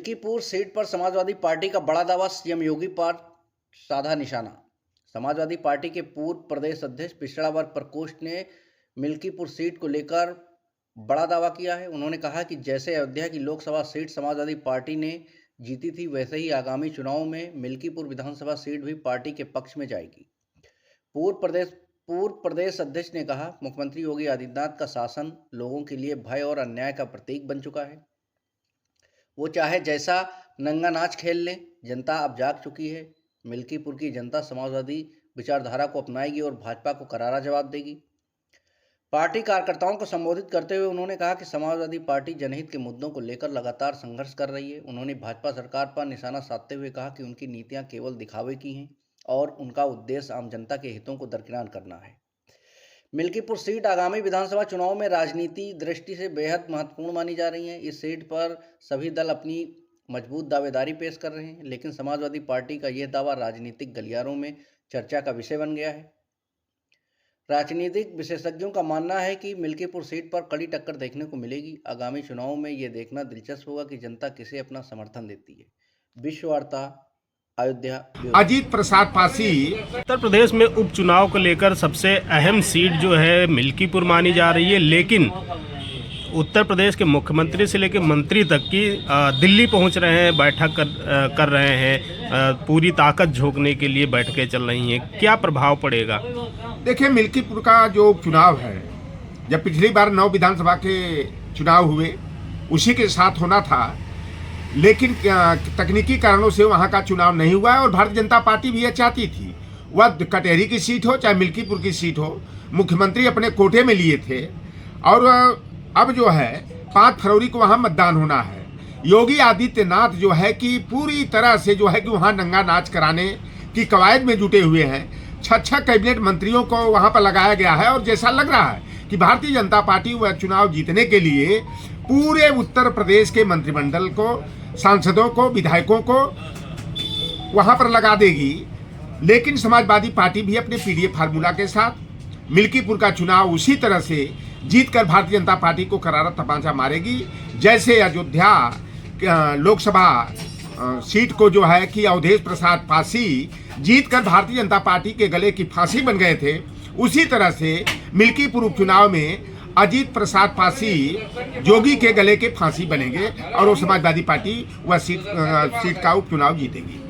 Milkipur seat पर Samajwadi party का बड़ा दावा, सीएम योगी पर साधा निशाना। समाजवादी पार्टी के पूर्व प्रदेश अध्यक्ष पिछड़ा वर्ग प्रकोष्ठ ने मिल्कीपुर सीट को लेकर बड़ा दावा किया है। उन्होंने कहा कि जैसे अयोध्या की लोकसभा सीट समाजवादी पार्टी ने जीती थी, वैसे ही आगामी चुनाव में मिल्कीपुर विधानसभा सीट भी पार्टी के पक्ष में जाएगी। पूर्व प्रदेश अध्यक्ष ने कहा, मुख्यमंत्री योगी आदित्यनाथ का शासन लोगों के लिए भय और अन्याय का प्रतीक बन चुका है। वो चाहे जैसा नंगा नाच खेल लें, जनता अब जाग चुकी है। मिल्कीपुर की जनता समाजवादी विचारधारा को अपनाएगी और भाजपा को करारा जवाब देगी। पार्टी कार्यकर्ताओं को संबोधित करते हुए उन्होंने कहा कि समाजवादी पार्टी जनहित के मुद्दों को लेकर लगातार संघर्ष कर रही है। उन्होंने भाजपा सरकार पर निशाना साधते हुए कहा कि उनकी नीतियां केवल दिखावे की हैं और उनका उद्देश्य आम जनता के हितों को दरकिनार करना है। मिल्कीपुर सीट आगामी विधानसभा चुनाव में राजनीति दृष्टि से बेहद महत्वपूर्ण मानी जा रही है। इस सीट पर सभी दल अपनी मजबूत दावेदारी पेश कर रहे हैं, लेकिन समाजवादी पार्टी का यह दावा राजनीतिक गलियारों में चर्चा का विषय बन गया है। राजनीतिक विशेषज्ञों का मानना है कि मिल्कीपुर सीट पर कड़ी टक्कर देखने को मिलेगी। आगामी चुनाव में यह देखना दिलचस्प होगा कि जनता किसे अपना समर्थन देती है। विश्व वार्ता, अयोध्या। अजीत प्रसाद पासी। उत्तर प्रदेश में उपचुनाव को लेकर सबसे अहम सीट जो है मिल्कीपुर मानी जा रही है, लेकिन उत्तर प्रदेश के मुख्यमंत्री से लेकर मंत्री तक की दिल्ली पहुंच रहे हैं, बैठक कर रहे हैं, पूरी ताकत झोंकने के लिए बैठकें चल रही हैं। क्या प्रभाव पड़ेगा? देखिए, मिल्कीपुर का जो चुनाव है, जब पिछली बार 9 विधानसभा के चुनाव हुए उसी के साथ होना था, लेकिन तकनीकी कारणों से वहां का चुनाव नहीं हुआ है और भारतीय जनता पार्टी भी यह चाहती थी, वह कटहरी की सीट हो चाहे मिल्कीपुर की सीट हो, मुख्यमंत्री अपने कोटे में लिए थे। और अब जो है 5 फरवरी को वहां मतदान होना है। योगी आदित्यनाथ जो है कि पूरी तरह से जो है कि वहां नंगा नाच कराने की कवायद में जुटे हुए हैं। 6 कैबिनेट मंत्रियों को वहां पर लगाया गया है और जैसा लग रहा है कि भारतीय जनता पार्टी वह चुनाव जीतने के लिए पूरे उत्तर प्रदेश के मंत्रिमंडल को, सांसदों को, विधायकों को वहां पर लगा देगी। लेकिन समाजवादी पार्टी भी अपने पीडीए फार्मूला के साथ मिल्कीपुर का चुनाव उसी तरह से जीतकर भारतीय जनता पार्टी को करारा तमाचा मारेगी, जैसे अयोध्या लोकसभा सीट को जो है कि अवधेश प्रसाद पासी जीतकर भारतीय जनता पार्टी के गले की फांसी बन गए थे। उसी तरह से मिल्कीपुर उपचुनाव में अजीत प्रसाद पासी जोगी के गले के फांसी बनेंगे और वो समाजवादी पार्टी वह सीट का उपचुनाव जीतेगी।